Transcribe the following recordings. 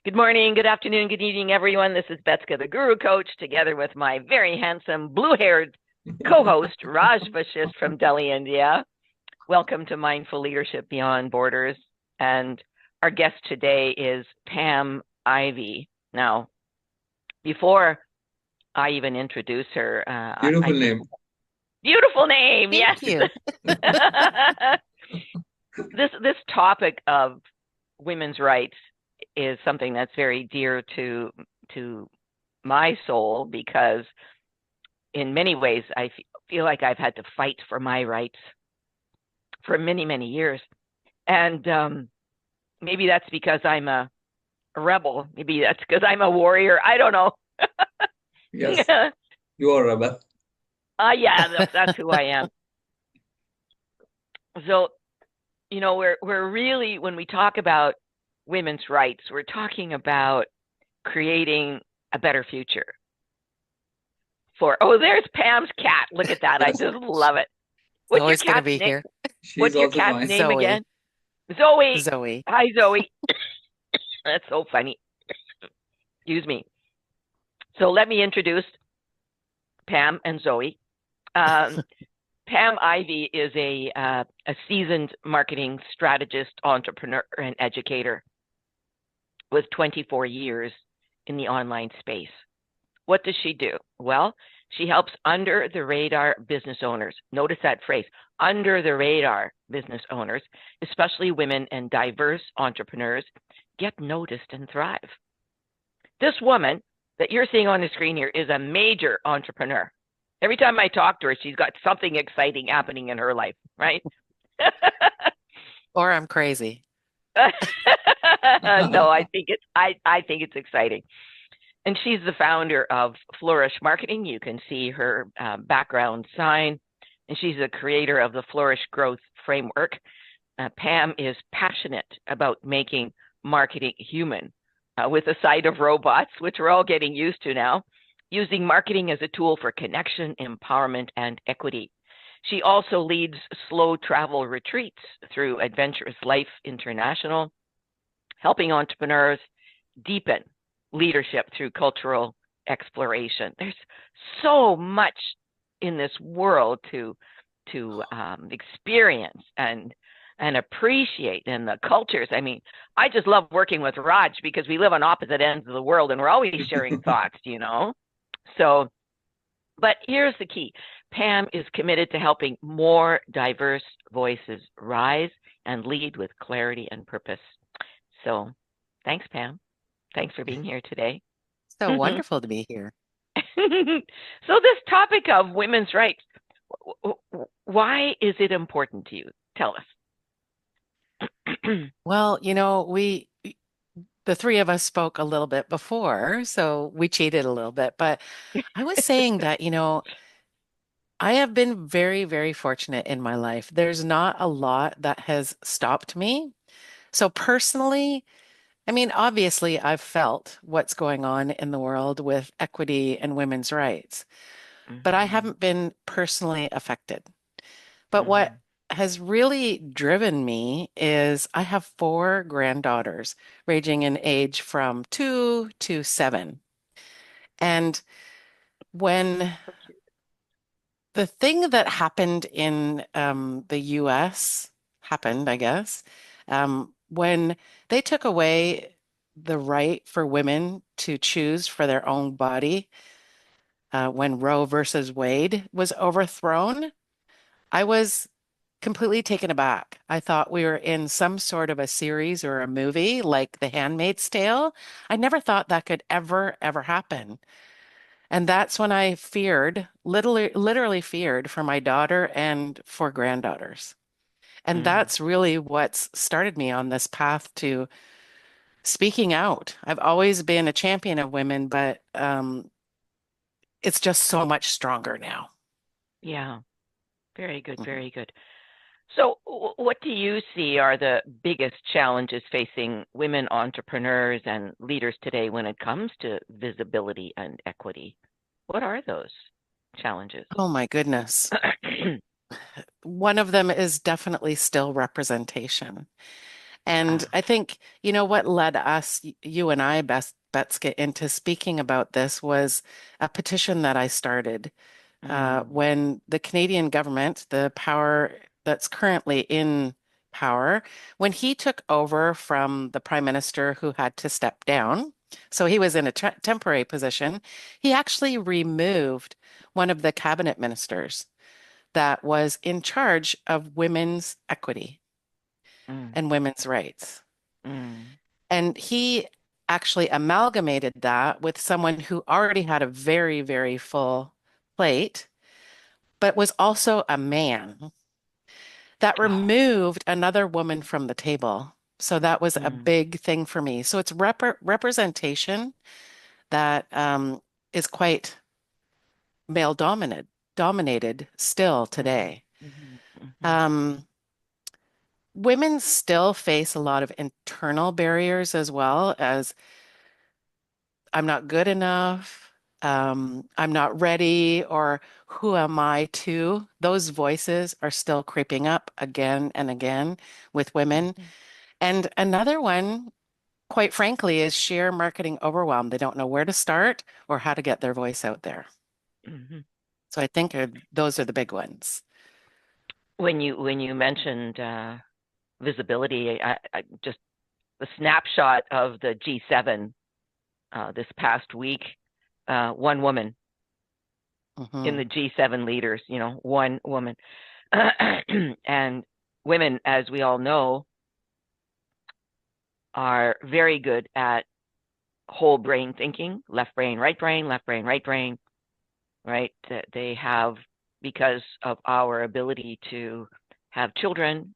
Good morning, good afternoon, good evening, everyone. This is Betska, the Guru Coach, together with my very handsome blue-haired co-host, Raj Vashisht from Delhi, India. Welcome to Mindful Leadership Beyond Borders. And our guest today is Pam Ivey. Now, before I even introduce her, Beautiful I just name. beautiful name, yes. Thank you. This topic of women's rights is something that's very dear to my soul because in many ways I feel like I've had to fight for my rights for many years, and maybe that's because I'm a rebel. Maybe that's because I'm a warrior. I don't know. Yes, you are rebel. Yeah, that's who I am. So, we're really, when we talk about women's rights, we're talking about creating a better future there's Pam's cat. Look at that. I Yes, just love it. It's What's your always going to cat's be name? here. she's What's your also cat's mine. name again? Zoe. Zoe. Zoe. Hi, Zoe. That's so funny. Excuse me. So let me introduce Pam and Zoe. Pam Ivey is a seasoned marketing strategist, entrepreneur, and educator with 24 years in the online space. What does she do? Well, she helps under the radar business owners. Notice that phrase, under the radar business owners, especially women and diverse entrepreneurs, get noticed and thrive. This woman that you're seeing on the screen here is a major entrepreneur. Every time I talk to her, she's got something exciting happening in her life, right? Or I'm crazy. No, I think it's exciting. And she's the founder of Flourish Marketing. You can see her background sign. And she's the creator of the Flourish Growth Framework. Pam is passionate about making marketing human with a side of robots, which we're all getting used to now, using marketing as a tool for connection, empowerment, and equity. She also leads slow travel retreats through Adventurous Life International, helping entrepreneurs deepen leadership through cultural exploration. There's so much in this world to experience and appreciate in the cultures. I mean, I just love working with Raj because we live on opposite ends of the world and we're always sharing thoughts. So, but here's the key. Pam is committed to helping more diverse voices rise and lead with clarity and purpose. So thanks, Pam. Thanks for being here today. So wonderful to be here. So this topic of women's rights, why is it important to you? Tell us. Well, the three of us spoke a little bit before, so we cheated a little bit. But I was saying that, I have been very fortunate in my life. There's not a lot that has stopped me. So personally, I mean, obviously, I've felt what's going on in the world with equity and women's rights, but I Mhm, haven't been personally affected. But what mhm, has really driven me is I have four granddaughters ranging in age from 2 to 7. And when the thing that happened in the US happened, I guess, when they took away the right for women to choose for their own body, when Roe versus Wade was overthrown, I was completely taken aback. I thought we were in some sort of a series or a movie like The Handmaid's Tale. I never thought that could ever happen. And that's when I feared, literally feared for my daughter and for granddaughters. And mhm. that's really what's started me on this path to speaking out. I've always been a champion of women, but it's just so much stronger now. Yeah, very good, Mhm. very good. So, what do you see are the biggest challenges facing women entrepreneurs and leaders today when it comes to visibility and equity? What are those challenges? Oh my goodness. One of them is definitely still representation. And I think, what led us, you and I, Betska, into speaking about this was a petition that I started when the Canadian government, the power that's currently in power, when he took over from the prime minister who had to step down, so he was in a temporary position, he actually removed one of the cabinet ministers that was in charge of women's equity and women's rights. And he actually amalgamated that with someone who already had a very, very full plate, but was also a man. That removed another woman from the table. So that was a big thing for me. So it's representation that is quite male dominated still today. Women still face a lot of internal barriers as well as I'm not good enough, I'm not ready, or who am I to? Those voices are still creeping up again and again with women. And another one, quite frankly, is sheer marketing overwhelm. They don't know where to start or how to get their voice out there. So I think those are the big ones. When you mentioned visibility, I just the snapshot of the G7 this past week, one woman in the G7 leaders, one woman. And women, as we all know, are very good at whole brain thinking, left brain, right brain, left brain, right brain, right? They have, because of our ability to have children,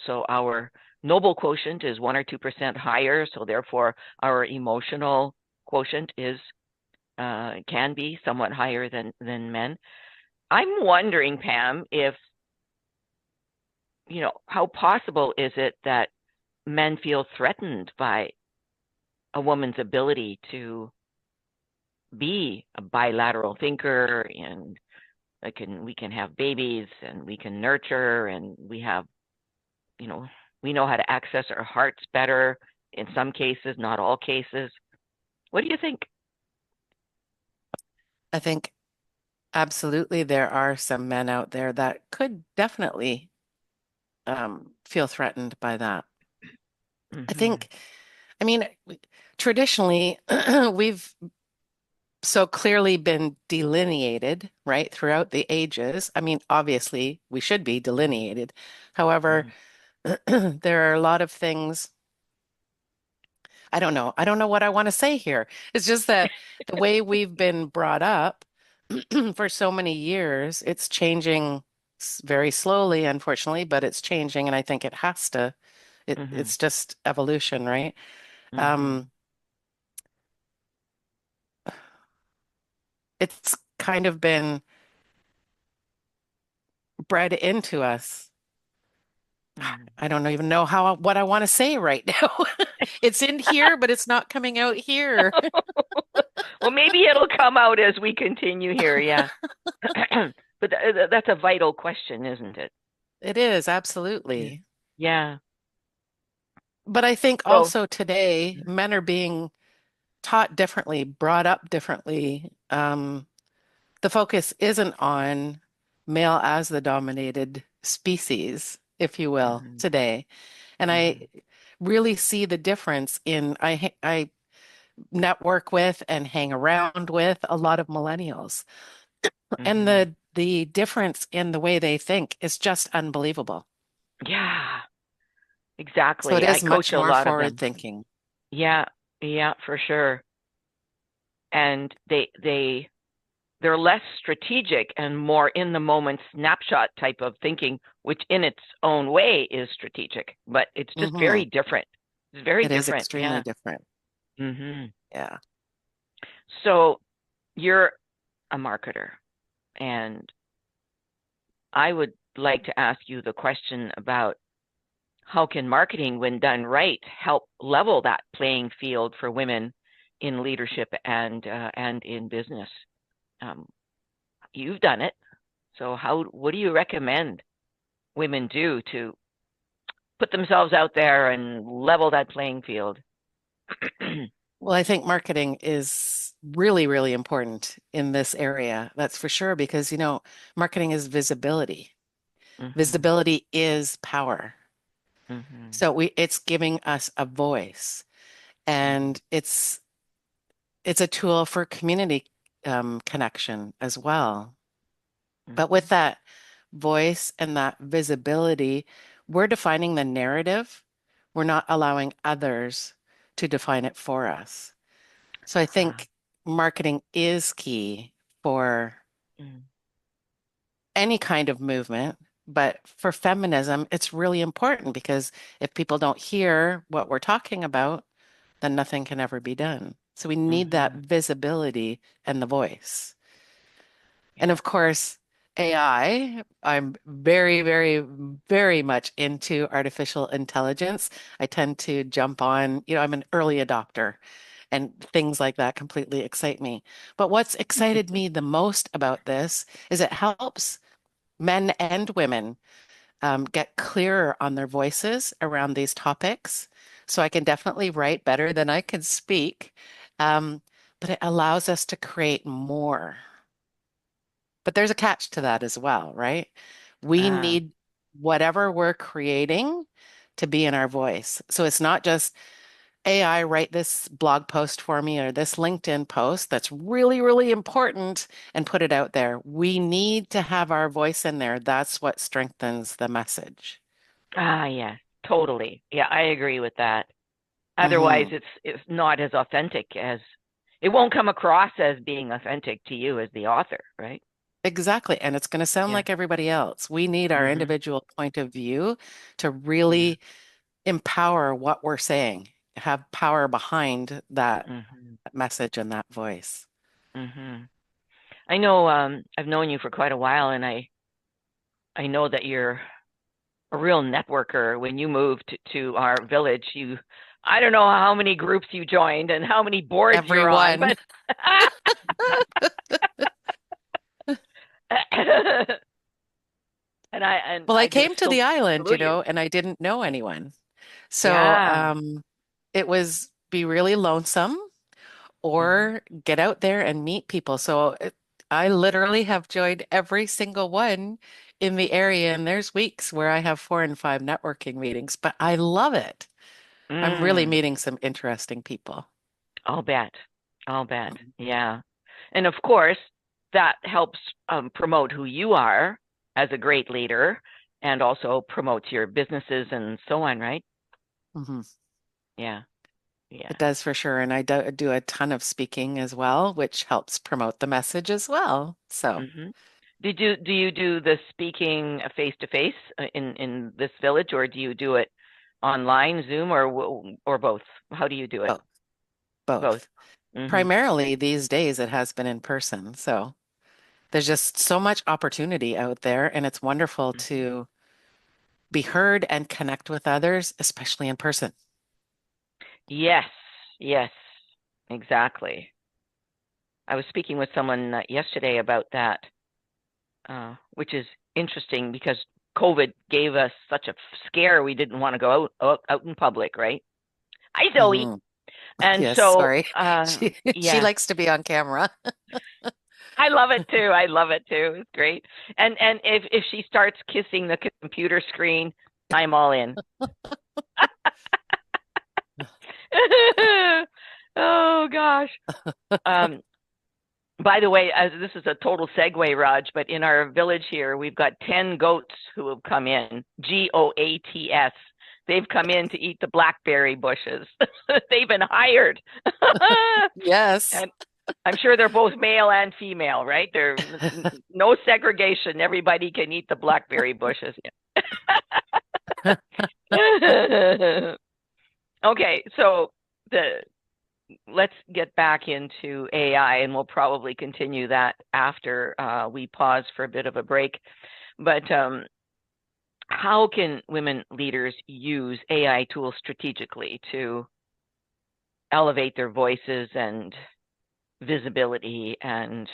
so our noble quotient is 1 or 2% higher. So therefore our emotional quotient can be somewhat higher than men. I'm wondering, Pam, if, how possible is it that men feel threatened by a woman's ability to be a bilateral thinker, and we can have babies and we can nurture, and we have, we know how to access our hearts better in some cases, not all cases. What do you think? I think absolutely there are some men out there that could definitely feel threatened by that. I mean, traditionally, we've so clearly been delineated, right, throughout the ages. I mean, obviously, we should be delineated. However, there are a lot of things. I don't know. I don't know what I want to say here. It's just that the way we've been brought up for so many years, it's changing very slowly, unfortunately, but it's changing, and I think it has to. It's just evolution, right? It's kind of been bred into us. I don't even know what I want to say right now. It's in here, but it's not coming out here. Well, maybe it'll come out as we continue here. Yeah. But that's a vital question, isn't it? It is, absolutely. Yeah. But I think also today, men are being taught differently, brought up differently. The focus isn't on male as the dominated species, if you will, today. And I really see the difference in I network with and hang around with a lot of millennials. And the difference in the way they think is just unbelievable. Yeah, exactly. So it is I much coach a more lot of forward them. thinking. Yeah, for sure. And they're less strategic and more in the moment snapshot type of thinking, which in its own way is strategic, but it's just very different. It's very different. It is extremely different. Yeah. So you're a marketer, and I would like to ask you the question about how can marketing, when done right, help level that playing field for women in leadership and in business? You've done it. So what do you recommend women do to put themselves out there and level that playing field. Well, I think marketing is really, really important in this area. That's for sure, because, marketing is visibility. Mm-hmm. Visibility is power. Mm-hmm. So it's giving us a voice, and it's a tool for community connection as well. But Mm-hmm. with that voice and that visibility, we're defining the narrative. We're not allowing others to define it for us. So I Ah, think marketing is key for mm. any kind of movement, but for feminism, it's really important because if people don't hear what we're talking about, then nothing can ever be done. So we need that Mm-hmm. visibility and the voice. And Yeah. of course, AI, I'm very, very, very much into artificial intelligence. I tend to jump on, I'm an early adopter, and things like that completely excite me. But what's excited me the most about this is it helps men and women get clearer on their voices around these topics. So I can definitely write better than I can speak. Um, but it allows us to create more. But there's a catch to that as well, right? We Ah, need whatever we're creating to be in our voice. So it's not just AI, write this blog post for me or this LinkedIn post that's really, really important and put it out there. We need to have our voice in there. That's what strengthens the message. yeah, totally. Yeah, I agree with that. Otherwise, Hmm. it's not as authentic as it won't come across as being authentic to you as the author, right? Exactly. And it's going to sound Yeah. like everybody else. We need our Mm-hmm. individual point of view to Yeah. really empower what we're saying, have power behind that Mm-hmm. message and that voice. Mm-hmm. I know I've known you for quite a while, and I know that you're a real networker. When you moved to our village, I don't know how many groups you joined and how many boards you're on, Everyone. but and Well, I I just came to still the island, salute you. and I didn't know anyone. So Yeah. it was be really lonesome Hmm. or get out there and meet people. So I literally have joined every single one in the area, and there's weeks where I have 4 and 5 networking meetings, but I love it. I'm really Mm, meeting some interesting people. I'll bet. I'll bet. Yeah. And of course, that helps promote who you are as a great leader and also promotes your businesses and so on, right? Mhm. Yeah. Yeah. It does for sure. And I do a ton of speaking as well, which helps promote the message as well. So, Hmm. Do you do the speaking face to face in this village, or do you do it online, Zoom, or both? How do you do it? both, Both. both. Hmm. Primarily these days, it has been in person. So there's just so much opportunity out there, and it's wonderful Hmm. to be heard and connect with others, especially in person. Yes. Yes. Exactly. I was speaking with someone yesterday about that, which is interesting because COVID gave us such a scare. We didn't want to go out in public, right? Hi, Zoe. Hmm. And Yes, so, sorry. She yeah, likes to be on camera. I love it too. I love it too. It's great. And if she starts kissing the computer screen, I'm all in. Oh gosh. Um, by the way, this is a total segue, Raj, but in our village here, we've got 10 goats who have come in, GOATS. They've come in to eat the blackberry bushes. They've been hired. Yes. And I'm sure they're both male and female, right? There's no segregation. Everybody can eat the blackberry bushes. Okay, so the let's get back into AI, and we'll probably continue that after we pause for a bit of a break. But how can women leaders use AI tools strategically to elevate their voices and visibility and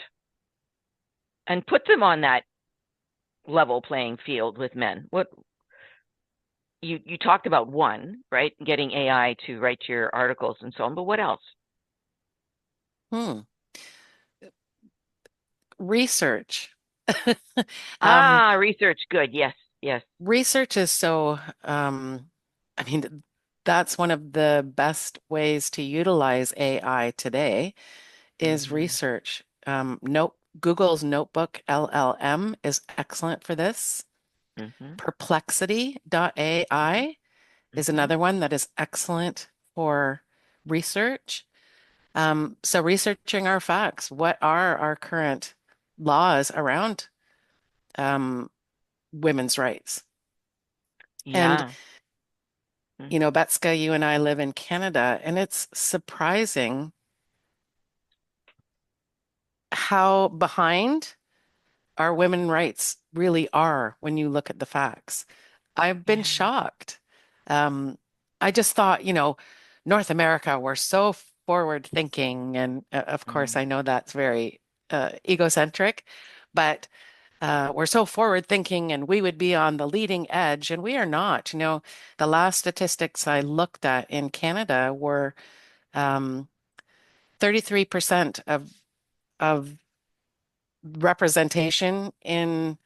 put them on that level playing field with men? What you talked about one, right? Getting AI to write your articles and so on, but what else? Research. Um, Research. Good. Yes. Yes. Research is so, I mean, that's one of the best ways to utilize AI today is Mm-hmm. research. Google's Notebook LLM is excellent for this. Mm-hmm. Perplexity.ai is Mm-hmm. another one that is excellent for research. So researching our facts, what are our current laws around um, women's rights? And Yeah. Mm-hmm. Betska, you and I live in Canada, and it's surprising how behind our women rights really are when you look at the facts. I've been Yeah. shocked. Um, I just thought, North America, we're so forward thinking. And of course, Mm. I know that's very egocentric, but we're so forward thinking and we would be on the leading edge, and we are not. The last statistics I looked at in Canada were um, 33% of representation in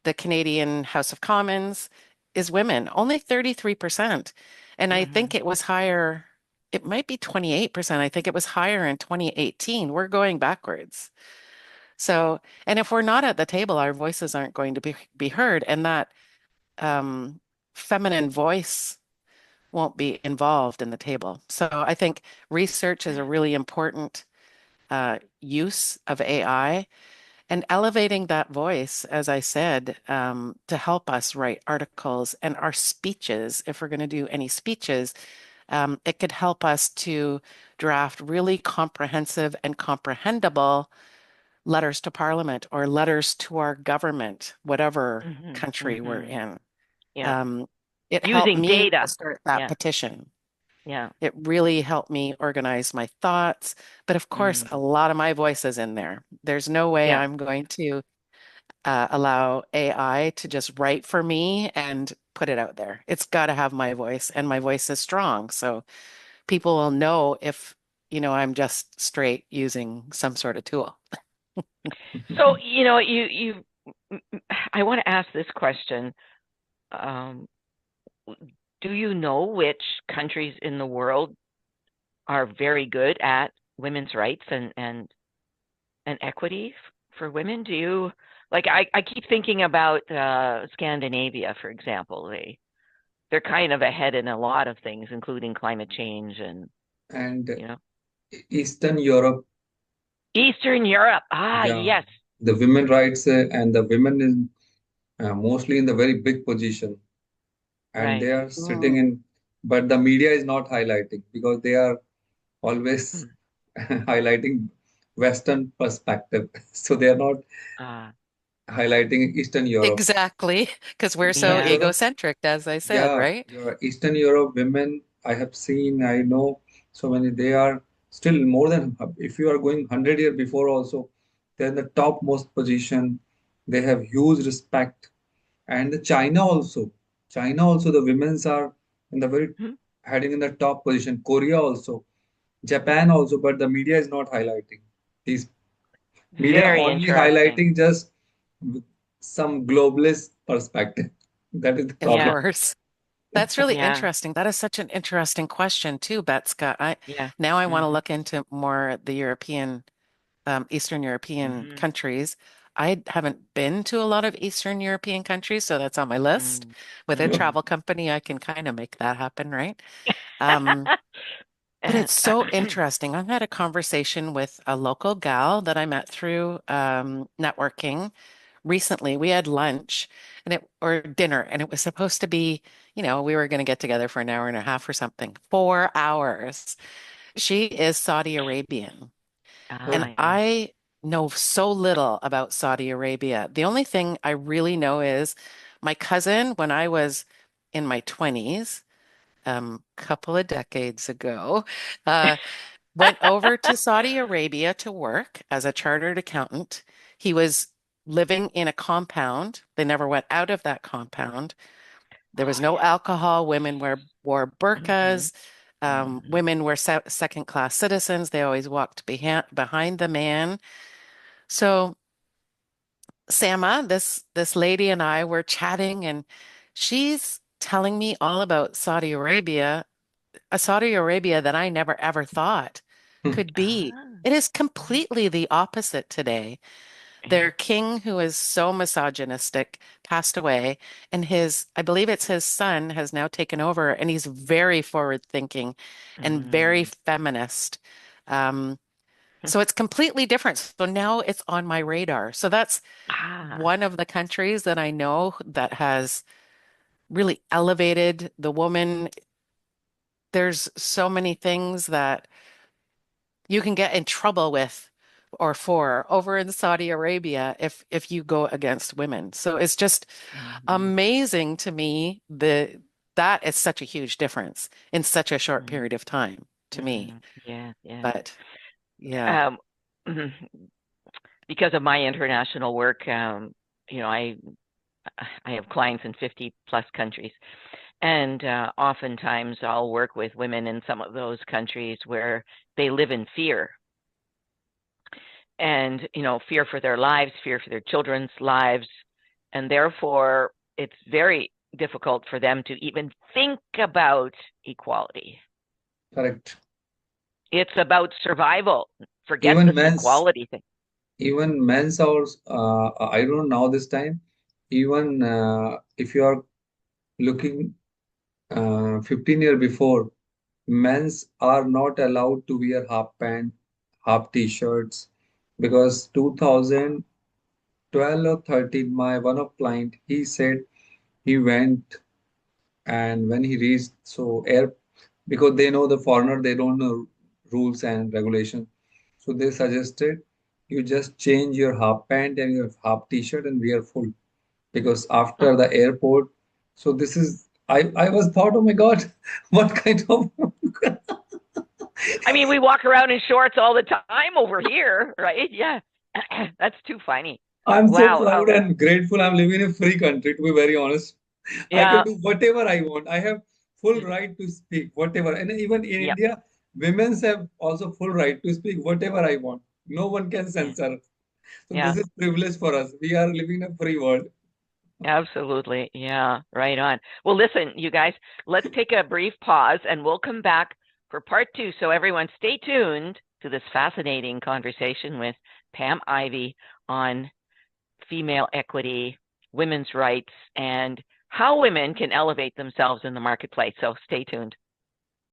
the Canadian House of Commons is women, only 33%. And I Mm-hmm. think it was higher, it might be 28%. I think it was higher in 2018. We're going backwards. So, and if we're not at the table, our voices aren't going to be heard. And that um, feminine voice won't be involved in the table. So I think research is a really important use of AI. And elevating that voice, as I said, to help us write articles and our speeches, if we're going to do any speeches, it could help us to draft really comprehensive and comprehensible letters to Parliament or letters to our government, whatever Mm-hmm. country we're Mm-hmm. in. Yeah. Um, it helped Using me to data. start that Yeah. petition. Yeah. It really helped me organize my thoughts. But of course, Mm. a lot of my voice is in there. There's no way Yeah. I'm going to allow AI to just write for me and put it out there. It's got to have my voice, and my voice is strong. So people will know if, I'm just straight using some sort of tool. So, I want to ask this question. Um, do you know which countries in the world are very good at women's rights and equity for women? Do you like I keep thinking about Scandinavia, for example. They're kind of ahead in a lot of things, including climate change and And you know Eastern Europe, Eastern Europe. yeah, Yes, the women rights and the women is mostly in the very big position, and right. they are sitting Mm. in, but the media is not highlighting because they are always Hmm. highlighting Western perspective. So they are not Uh, highlighting Eastern Europe. Exactly, because we're so Eastern yeah. Europe, egocentric, as I said, yeah, right? your Eastern Europe women, I have seen, I know so many, they are still more than, if you are going 100 years before also, they're in the topmost position. They have huge respect. And the China also, the women's are in the very Hmm. heading in the top position. Korea also, Japan also, but the media is not highlighting. These media Very only interesting. highlighting just some globalist perspective. That is the Of Yeah, problem. course. That's really yeah, interesting. That is such an interesting question too, Betska. yeah. Now I want to Hmm. look into more the European Eastern European Hmm. countries. I haven't been to a lot of Eastern European countries, so that's on my list. Mm. With a Hmm. travel company, I can kind of make that happen, right? Um, but it's so interesting. I've had a conversation with a local gal that I met through networking recently. We had lunch or dinner, and it was supposed to be, we were going to get together for an hour and a half or something. 4 hours. She is Saudi Arabian. And Yeah. I know so little about Saudi Arabia. The only thing I really know is my cousin, when I was in my 20s, couple of decades ago, uh, went over to Saudi Arabia to work as a chartered accountant. He was living in a compound. They never went out of that compound. There was Oh, no yeah. alcohol. Women wore Mhm. burqas. Mhm. Women were second-class citizens. They always walked behind the man. So Sama, this lady and I were chatting, and she's telling me all about Saudi Arabia, a Saudi Arabia that I never ever thought could be. Ah, It is completely the opposite today. yeah. Their king, who is so misogynistic, passed away, and I believe it's his son, has now taken over, and he's very forward-thinking and very Mm. feminist. Um, so it's completely different. So now it's on my radar. So that's Ah. one of the countries that I know that has really elevated the woman. There's so many things that you can get in trouble with or for over in Saudi Arabia if you go against women. So it's just Mhm. amazing to me that is such a huge difference in such a short Mhm. period of time to me. Mhm. Yeah, yeah. But yeah. Um, because of my international work, you know, I have clients in 50 plus countries, and oftentimes I'll work with women in some of those countries where they live in fear, and fear for their lives, fear for their children's lives, and therefore it's very difficult for them to even think about equality. Correct. It's about survival. Forget Even this men's, equality thing. even men's hours, I don't know now this time, even if you are looking 15 years before, men's are not allowed to wear half pant, half t-shirts, because 2012 or 13, my one of client, he said he went, and when he reached, so air, because they know the foreigner, they don't know rules and regulations. So they suggested you just change your half pant and your half t-shirt and wear full. Because Oh, after the airport, so this is, I was thought, oh my God, what kind of I mean, we walk around in shorts all the time over here, right? Yeah. That's too funny. I'm so Wow. proud and grateful. I'm living in a free country, to be very honest. I can Yeah. do whatever I want. I have full Mhm. right to speak whatever. And even in Yep. India, women have also full right to speak whatever I want. No one can Yeah. censor us. So Yeah. this is privilege for us. We are living in a free world. Absolutely. Yeah. Right on. Well, listen, you guys, let's take a brief pause and we'll come back for part two. So, everyone, stay tuned to this fascinating conversation with Pam Ivey on female equity, women's rights, and how women can elevate themselves in the marketplace. So, stay tuned.